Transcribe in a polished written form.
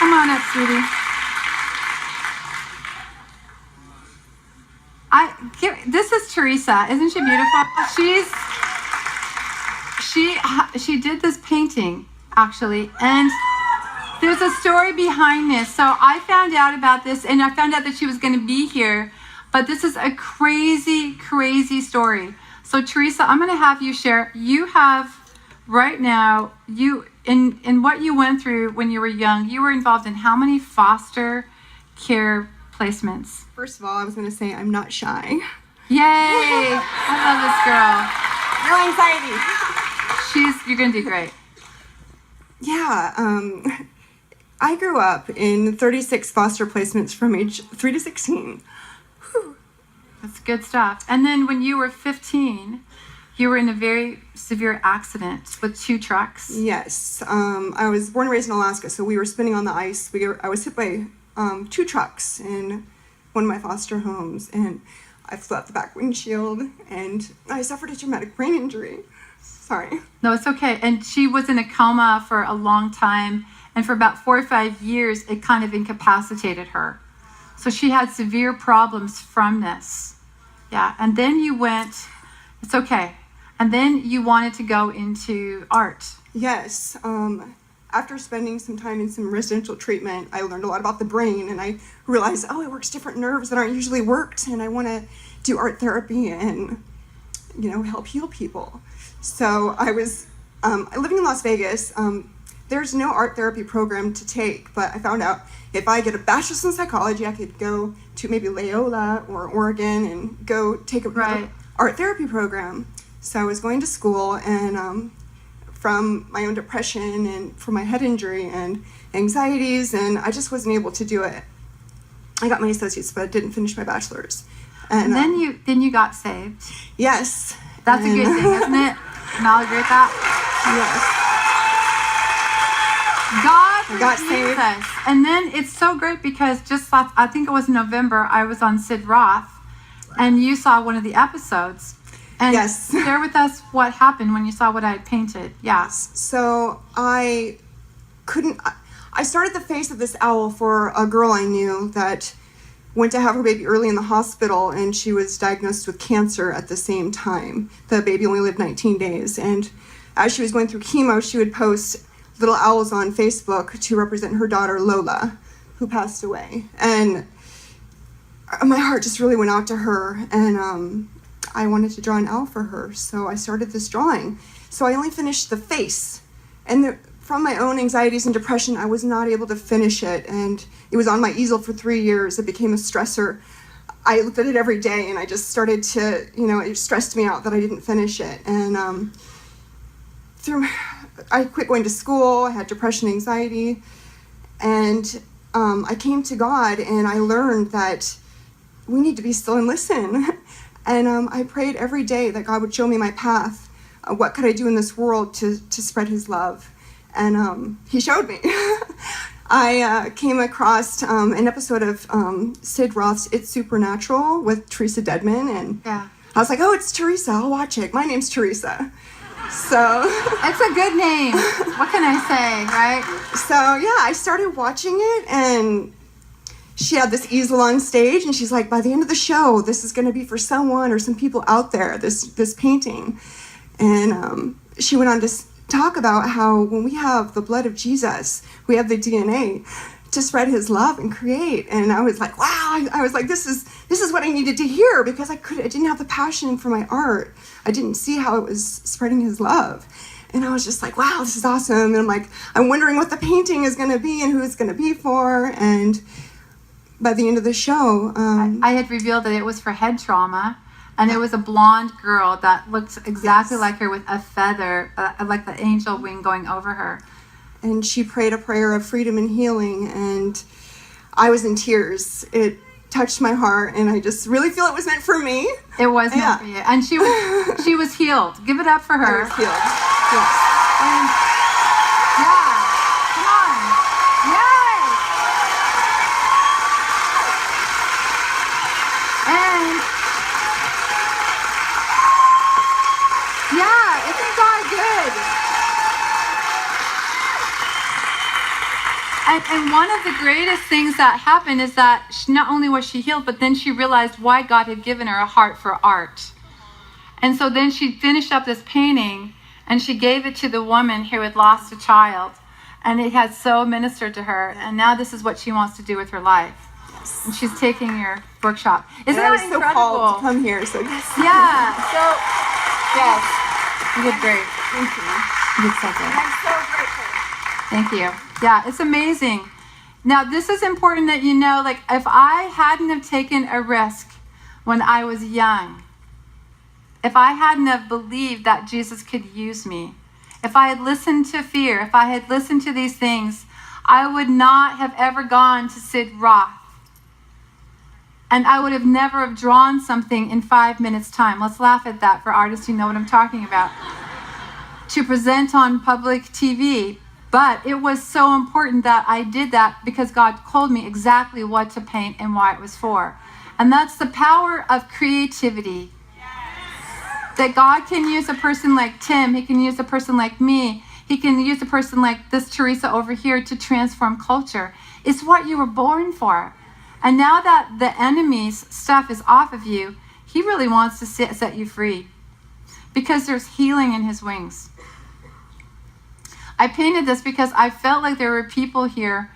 Come on up, sweetie. This is Teresa. Isn't she beautiful? She did this painting, actually, and there's a story behind this. So I found out about this, and I found out that she was going to be here, but this is a crazy, crazy story. So Teresa, I'm going to have you share. You have, right now, in what you went through when you were young, you were involved in how many foster care placements? First of all, I was going to say I'm not shy. Yay! I love this girl. No anxiety. You're going to do great. Yeah, I grew up in 36 foster placements from age 3 to 16. Whew. That's good stuff. And then when you were 15, you were in a very severe accident with 2 trucks. Yes, I was born and raised in Alaska, so we were spinning on the ice. I was hit by 2 trucks in one of my foster homes, and I flew out the back windshield, and I suffered a traumatic brain injury. Sorry. No, it's okay. And she was in a coma for a long time, and for about 4 or 5 years, it kind of incapacitated her. So she had severe problems from this. Yeah, and then you went, it's okay. And then you wanted to go into art. Yes. After spending some time in some residential treatment, I learned a lot about the brain, and I realized, it works different nerves that aren't usually worked, and I want to do art therapy and, help heal people. So I was living in Las Vegas. There's no art therapy program to take, but I found out if I get a bachelor's in psychology, I could go to maybe Loyola or Oregon and go take a art therapy program. So I was going to school, and from my own depression and from my head injury and anxieties, and I just wasn't able to do it. I got my associates, but didn't finish my bachelor's. And then you got saved. Yes. That's a good thing, isn't it? Can all agree with that? Yes. God got saved. Us. And then it's so great because I think it was November, I was on Sid Roth, and you saw one of the episodes. And yes. Share with us what happened when you saw what I had painted. Yes. So I started the face of this owl for a girl I knew that went to have her baby early in the hospital, and she was diagnosed with cancer at the same time. The baby only lived 19 days. And as she was going through chemo, she would post little owls on Facebook to represent her daughter, Lola, who passed away. And my heart just really went out to her, and I wanted to draw an owl for her, so I started this drawing. So I only finished the face, and from my own anxieties and depression, I was not able to finish it, and it was on my easel for 3 years. It became a stressor. I looked at it every day, and I just started to, it stressed me out that I didn't finish it. And I quit going to school. I had depression, anxiety, and I came to God, and I learned that we need to be still and listen. And I prayed every day that God would show me my path. What could I do in this world to spread his love? And he showed me. I came across an episode of Sid Roth's It's Supernatural with Theresa Dedmon, and I was like, it's Teresa, I'll watch it. My name's Teresa. So it's a good name. What can I say, right? So I started watching it, and she had this easel on stage, and she's like, by the end of the show, this is going to be for someone or some people out there, this painting. And she went on to talk about how when we have the blood of Jesus, we have the DNA to spread his love and create. And I was like, wow, I was like, this is what I needed to hear, because I didn't have the passion for my art. I didn't see how it was spreading his love. And I was just like, wow, this is awesome. And I'm wondering what the painting is going to be and who it's going to be for. And by the end of the show, I had revealed that it was for head trauma, and it was a blonde girl that looked exactly like her with a feather, like the angel wing going over her. And she prayed a prayer of freedom and healing, and I was in tears. It touched my heart, and I just really feel it was meant for me. It was meant for you, and she was healed. Give it up for her. I was healed. Yes. And come on, yay! And isn't God good? And one of the greatest things that happened is that not only was she healed, but then she realized why God had given her a heart for art. And so then she finished up this painting and she gave it to the woman who had lost a child. And it had so ministered to her. And now this is what she wants to do with her life. Yes. And she's taking your workshop. Isn't I that was so incredible? called to come here. So yes. Yeah. So, Yes. you did great. Thank you. You did so good. I'm so grateful. Thank you. Yeah, it's amazing. Now, this is important that you know, like, if I hadn't have taken a risk when I was young, if I hadn't have believed that Jesus could use me, if I had listened to fear, if I had listened to these things, I would not have ever gone to Sid Roth. And I would have never have drawn something in 5 minutes time. Let's laugh at that for artists who know what I'm talking about. To present on public TV. But it was so important that I did that because God told me exactly what to paint and why it was for. And that's the power of creativity. That God can use a person like Tim, he can use a person like me, he can use a person like this Teresa over here to transform culture. It's what you were born for. And now that the enemy's stuff is off of you, he really wants to set you free. Because there's healing in his wings. I painted this because I felt like there were people here